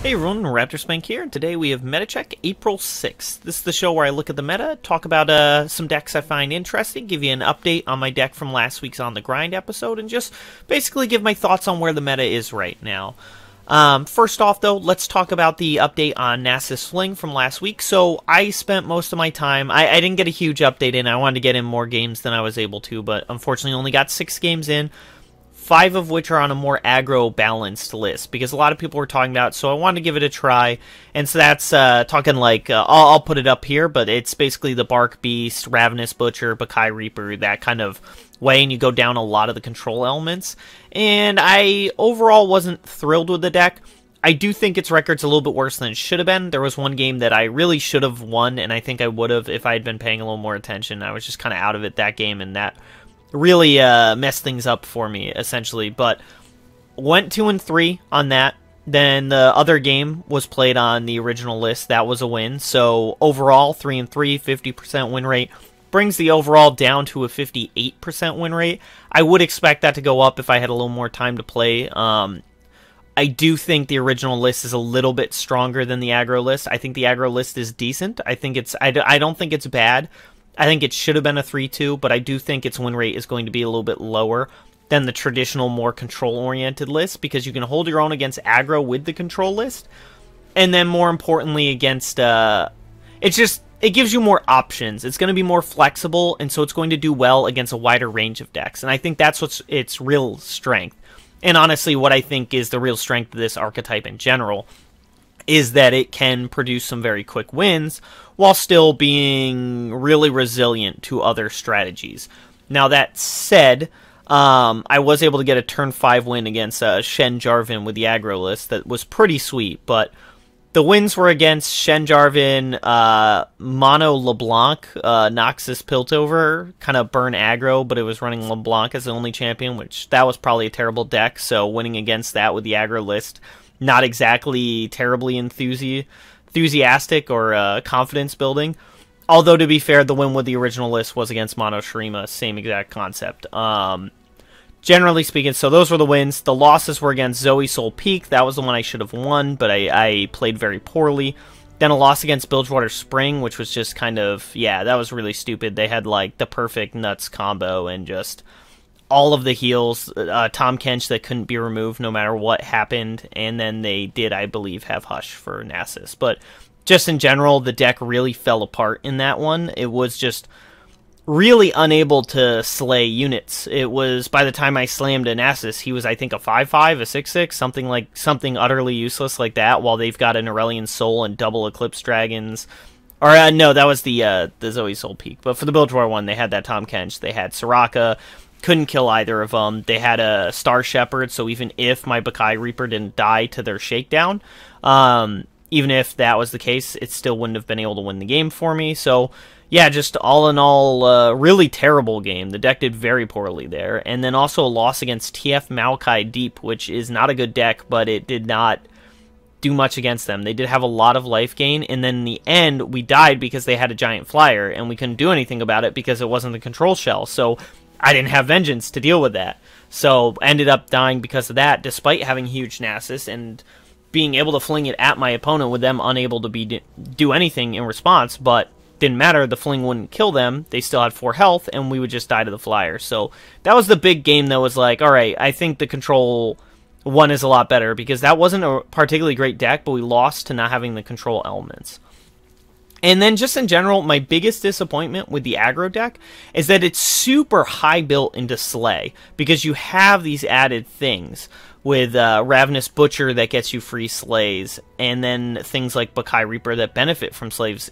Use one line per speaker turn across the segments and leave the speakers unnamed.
Hey everyone, Raptor Spank here, and today we have Metacheck April 6th. This is the show where I look at the meta, talk about some decks I find interesting, give you an update on my deck from last week's On the Grind episode, and just basically give my thoughts on where the meta is right now. First off though, let's talk about the update on Nasus Fling from last week. So I spent most of my time, I didn't get a huge update in, I wanted to get in more games than I was able to, but unfortunately only got 6 games in. 5 of which are on a more aggro balanced list, because a lot of people were talking about it, so I wanted to give it a try. And so that's talking like, I'll put it up here, but it's basically the Bark Beast, Ravenous Butcher, Bakai Reaper, that kind of way, and you go down a lot of the control elements. And I overall wasn't thrilled with the deck. I do think its record's a little bit worse than it should have been. There was one game that I really should have won, and I think I would have if I had been paying a little more attention. I was just kind of out of it that game, and that really messed things up for me, essentially. But went 2-3 on that. Then the other game was played on the original list. That was a win. So overall, 3-3, 50% win rate. Brings the overall down to a 58% win rate. I would expect that to go up if I had a little more time to play. I do think the original list is a little bit stronger than the aggro list. I think the aggro list is decent. I don't think it's bad. I think it should have been a 3-2, but I do think its win rate is going to be a little bit lower than the traditional, more control-oriented list, because you can hold your own against aggro with the control list, and then more importantly against, it gives you more options. It's going to be more flexible, and so it's going to do well against a wider range of decks, and I think that's what's its real strength. And honestly, what I think is the real strength of this archetype in general is that it can produce some very quick wins while still being really resilient to other strategies. Now that said, I was able to get a turn 5 win against Shen Jarvan with the aggro list that was pretty sweet, but the wins were against Shen Jarvan, Mono LeBlanc, Noxus Piltover, kind of burn aggro, but it was running LeBlanc as the only champion, which that was probably a terrible deck, so winning against that with the aggro list, not exactly terribly enthusiastic or confidence building. Although, to be fair, the win with the original list was against Mono Shurima, same exact concept. Generally speaking, so those were the wins. The losses were against Zoe Soul Peak. That was the one I should have won, but I played very poorly. Then a loss against Bilgewater Spring, which was just kind of, yeah, that was really stupid. They had like the perfect nuts combo and just all of the heals, Tom Kench that couldn't be removed no matter what happened, and then they did, I believe, have Hush for Nasus. But just in general, the deck really fell apart in that one. It was just really unable to slay units. It was, by the time I slammed a Nasus, he was, I think, a 5-5, a 6-6, something utterly useless like that, while they've got an Aurelion Soul and double Eclipse Dragons. Or, no, that was the Zoe Soul Peak. But for the Bilgewater one, they had that Tom Kench. They had Soraka. Couldn't kill either of them. They had a Star Shepherd, so even if my Bakai Reaper didn't die to their shakedown, even if that was the case, it still wouldn't have been able to win the game for me. So, yeah, just all in all, really terrible game. The deck did very poorly there. And then also a loss against TF Maokai Deep, which is not a good deck, but it did not do much against them. They did have a lot of life gain, and then in the end, we died because they had a giant flyer, and we couldn't do anything about it because it wasn't the control shell. So I didn't have Vengeance to deal with that. So ended up dying because of that, despite having huge Nasus and being able to fling it at my opponent with them unable to do anything in response. But didn't matter, the fling wouldn't kill them. They still had 4 health, and we would just die to the flyer. So that was the big game that was like, alright, I think the control one is a lot better, because that wasn't a particularly great deck, but we lost to not having the control elements. And then just in general, my biggest disappointment with the aggro deck is that it's super high built into Slay, because you have these added things with Ravenous Butcher that gets you free slays, and then things like Bakai Reaper that benefit from slays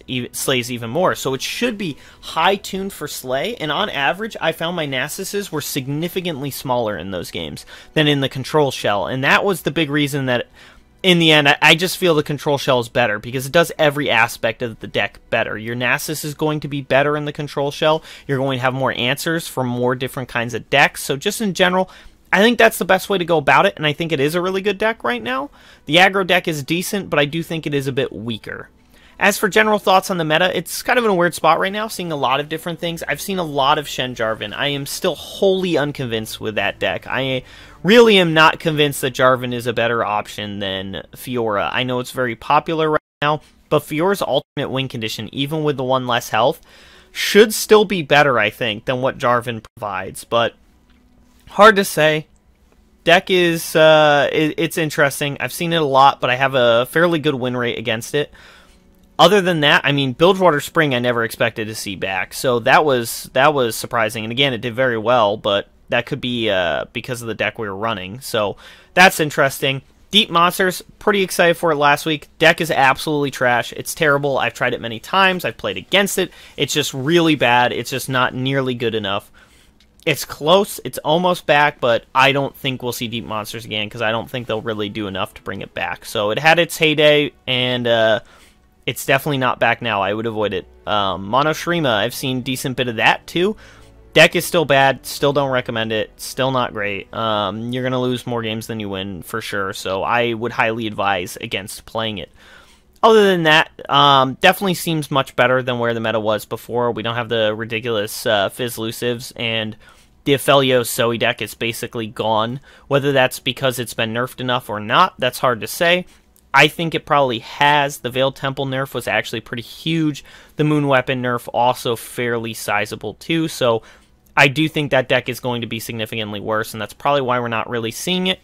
even more. So it should be high tuned for Slay, and on average, I found my Nasuses were significantly smaller in those games than in the control shell, and that was the big reason that in the end, I just feel the control shell is better, because it does every aspect of the deck better. Your Nasus is going to be better in the control shell. You're going to have more answers for more different kinds of decks. So just in general, I think that's the best way to go about it, and I think it is a really good deck right now. The aggro deck is decent, but I do think it is a bit weaker. As for general thoughts on the meta, it's kind of in a weird spot right now, seeing a lot of different things. I've seen a lot of Shen Jarvan. I am still wholly unconvinced with that deck. I really am not convinced that Jarvan is a better option than Fiora. I know it's very popular right now, but Fiora's alternate win condition, even with the one less health, should still be better, I think, than what Jarvan provides. But hard to say. Deck is, it's interesting. I've seen it a lot, but I have a fairly good win rate against it. Other than that, I mean, Bilgewater Spring I never expected to see back, so that was surprising. And again, it did very well, but that could be because of the deck we were running. So that's interesting. Deep Monsters, pretty excited for it last week. Deck is absolutely trash. It's terrible. I've tried it many times. I've played against it. It's just really bad. It's just not nearly good enough. It's close. It's almost back, but I don't think we'll see Deep Monsters again because I don't think they'll really do enough to bring it back. So it had its heyday, and it's definitely not back now. I would avoid it. Mono Shrima, I've seen decent bit of that too. Deck is still bad. Still don't recommend it. Still not great. You're going to lose more games than you win for sure, so I would highly advise against playing it. Other than that, definitely seems much better than where the meta was before. We don't have the ridiculous Fizzlusives, and the Aphelios Zoe deck is basically gone. Whether that's because it's been nerfed enough or not, that's hard to say. I think it probably has. The Veiled Temple nerf was actually pretty huge. The Moon Weapon nerf also fairly sizable too, so I do think that deck is going to be significantly worse, and that's probably why we're not really seeing it.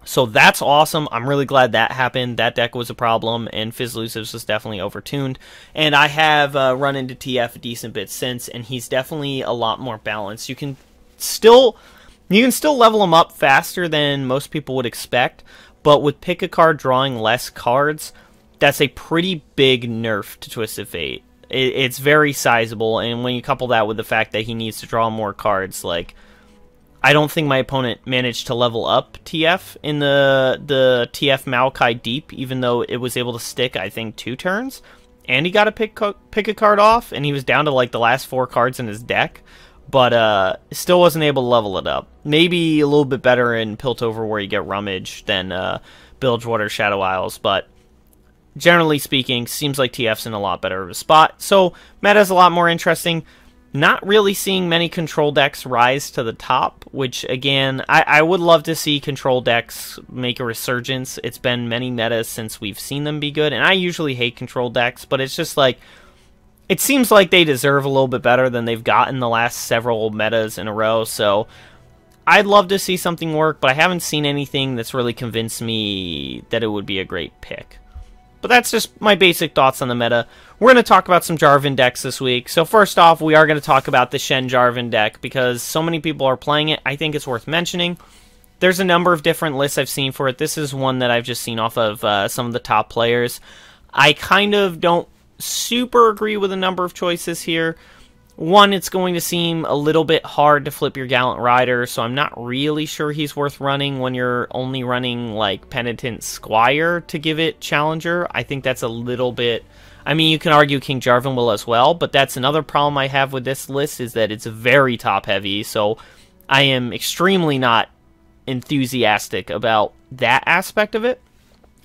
So that's awesome. I'm really glad that happened. That deck was a problem, and Fizzlusives was definitely overtuned. And I have run into TF a decent bit since, and he's definitely a lot more balanced. You can still level him up faster than most people would expect, but with pick a card drawing less cards, that's a pretty big nerf to Twisted Fate. It's very sizable, and when you couple that with the fact that he needs to draw more cards, like, I don't think my opponent managed to level up TF in the TF Maokai Deep, even though it was able to stick, I think, 2 turns. And he got to pick a card off, and he was down to, like, the last 4 cards in his deck. But still wasn't able to level it up. Maybe a little bit better in Piltover where you get Rummage than Bilgewater Shadow Isles, but generally speaking, seems like TF's in a lot better of a spot. So meta's a lot more interesting. Not really seeing many control decks rise to the top, which, again, I would love to see control decks make a resurgence. It's been many metas since we've seen them be good, and I usually hate control decks, but it's just like, it seems like they deserve a little bit better than they've gotten the last several metas in a row, so I'd love to see something work, but I haven't seen anything that's really convinced me that it would be a great pick. But that's just my basic thoughts on the meta. We're going to talk about some Jarvan decks this week. So first off, we are going to talk about the Shen Jarvan deck because so many people are playing it. I think it's worth mentioning. There's a number of different lists I've seen for it. This is one that I've just seen off of some of the top players. I kind of don't super agree with a number of choices here. One, it's going to seem a little bit hard to flip your Gallant Rider, so I'm not really sure he's worth running when you're only running, like, Penitent Squire to give it Challenger. I think that's a little bit... I mean, you can argue King Jarvan will as well, but that's another problem I have with this list, is that it's very top-heavy, so I am extremely not enthusiastic about that aspect of it.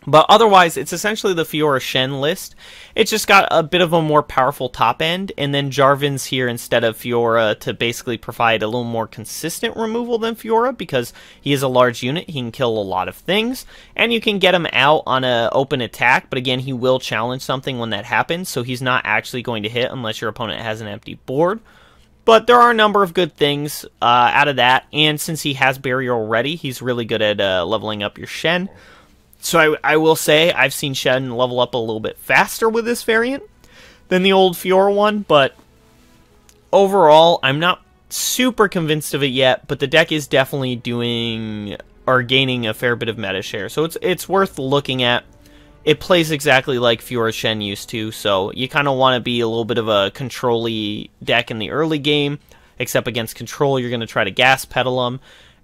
But otherwise, it's essentially the Fiora Shen list. It's just got a bit of a more powerful top end, and then Jarvan's here instead of Fiora to basically provide a little more consistent removal than Fiora, because he is a large unit, he can kill a lot of things, and you can get him out on an open attack, but again, he will challenge something when that happens, so he's not actually going to hit unless your opponent has an empty board. But there are a number of good things out of that, and since he has Barrier already, he's really good at leveling up your Shen. So I will say I've seen Shen level up a little bit faster with this variant than the old Fiora one, but overall I'm not super convinced of it yet, but the deck is definitely doing or gaining a fair bit of meta share, so it's worth looking at. It plays exactly like Fiora Shen used to, so you kind of want to be a little bit of a control-y deck in the early game, except against control you're going to try to gas pedal them.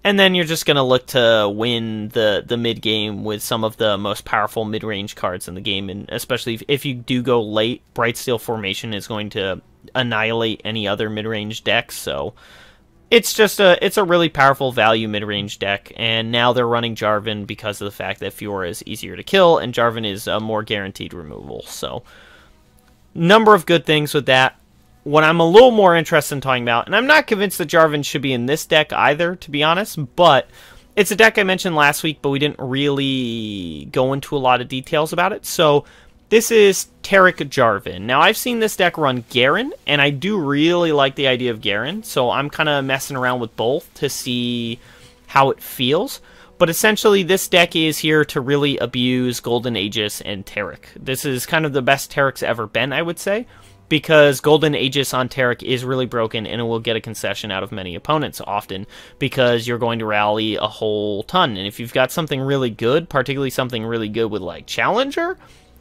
And then you're just going to look to win the mid-game with some of the most powerful mid-range cards in the game. And especially if you do go late, Brightsteel Formation is going to annihilate any other mid-range decks. So it's just it's a really powerful value mid-range deck. And now they're running Jarvan because of the fact that Fiora is easier to kill, and Jarvan is a more guaranteed removal. So Number of good things with that. What I'm a little more interested in talking about, and I'm not convinced that Jarvan should be in this deck either, to be honest, but it's a deck I mentioned last week, but we didn't really go into a lot of details about it. So this is Taric Jarvan. Now, I've seen this deck run Garen, and I do really like the idea of Garen, so I'm kind of messing around with both to see how it feels. But essentially, this deck is here to really abuse Golden Aegis and Taric. This is kind of the best Taric's ever been, I would say, because Golden Aegis on Taric is really broken, and it will get a concession out of many opponents often, because you're going to rally a whole ton. And if you've got something really good, particularly something really good with, like, Challenger,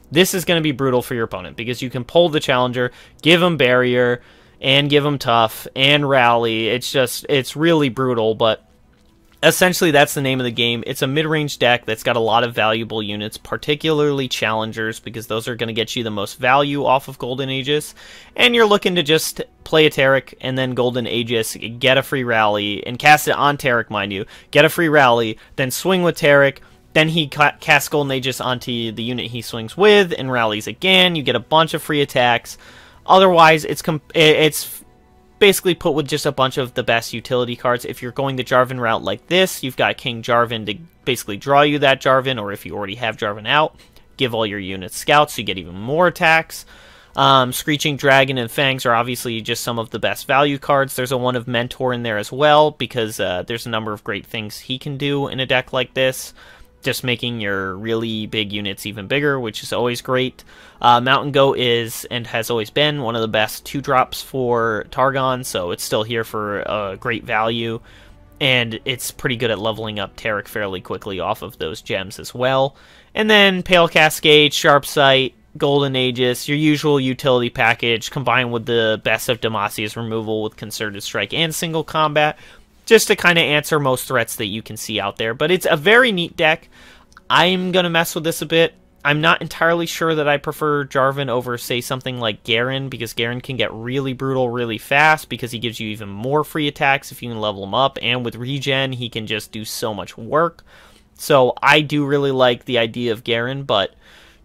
this is going to be brutal for your opponent, because you can pull the Challenger, give him Barrier, and give him Tough, and Rally. It's really brutal, but essentially, that's the name of the game. It's a mid-range deck that's got a lot of valuable units, particularly Challengers, because those are going to get you the most value off of Golden Aegis. And you're looking to just play a Taric and then Golden Aegis, get a free rally, and cast it on Taric, mind you. Get a free rally, then swing with Taric, then he casts Golden Aegis onto the unit he swings with, and rallies again. You get a bunch of free attacks. Otherwise, it's basically put with just a bunch of the best utility cards. If you're going the Jarvan route like this, you've got King Jarvan to basically draw you that Jarvan, or if you already have Jarvan out, give all your units scouts so you get even more attacks. Screeching Dragon and Fangs are obviously just some of the best value cards. There's a one of Mentor in there as well, because there's a number of great things he can do in a deck like this, just making your really big units even bigger, which is always great. Mountain Goat is, and has always been, one of the best 2-drops for Targon, so it's still here for a great value, and it's pretty good at leveling up Taric fairly quickly off of those gems as well. And then Pale Cascade, Sharp Sight, Golden Aegis, your usual utility package, combined with the best of Demacia's removal with Concerted Strike and Single Combat, just to kind of answer most threats that you can see out there. But it's a very neat deck. I'm going to mess with this a bit. I'm not entirely sure that I prefer Jarvan over, say, something like Garen, because Garen can get really brutal really fast, because he gives you even more free attacks if you can level him up, and with regen, he can just do so much work. So I do really like the idea of Garen, but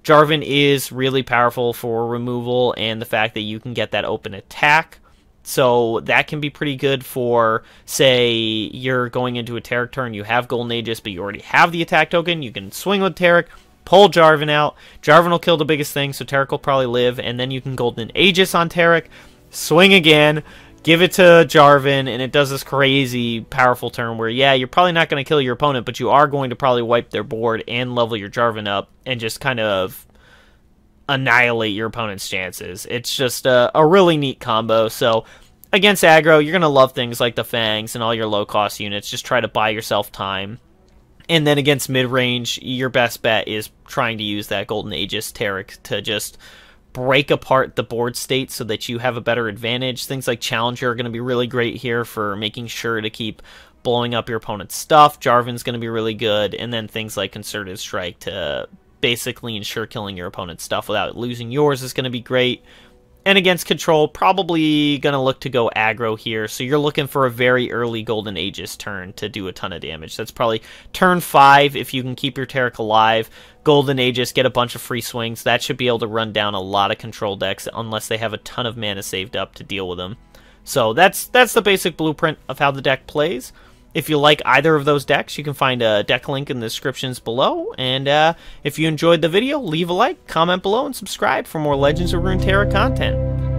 Jarvan is really powerful for removal and the fact that you can get that open attack. So that can be pretty good for, say, you're going into a Taric turn, you have Golden Aegis, but you already have the attack token. You can swing with Taric, pull Jarvan out. Jarvan will kill the biggest thing, so Taric will probably live, and then you can Golden Aegis on Taric, swing again, give it to Jarvan, and it does this crazy powerful turn where, yeah, you're probably not going to kill your opponent, but you are going to probably wipe their board and level your Jarvan up and just kind of annihilate your opponent's chances. It's just a really neat combo. So against aggro, you're going to love things like the Fangs and all your low-cost units. Just try to buy yourself time. And then against mid-range, your best bet is trying to use that Golden Aegis Taric to just break apart the board state so that you have a better advantage. Things like Challenger are going to be really great here for making sure to keep blowing up your opponent's stuff. Jarvan's going to be really good. And then things like Concerted Strike to basically ensure killing your opponent's stuff without losing yours is going to be great. And against control, probably going to look to go aggro here. So you're looking for a very early Golden Aegis turn to do a ton of damage. That's probably turn 5 if you can keep your Taric alive. Golden Aegis, get a bunch of free swings. That should be able to run down a lot of control decks unless they have a ton of mana saved up to deal with them. So that's the basic blueprint of how the deck plays. If you like either of those decks, you can find a deck link in the descriptions below. And if you enjoyed the video, leave a like, comment below, and subscribe for more Legends of Runeterra content.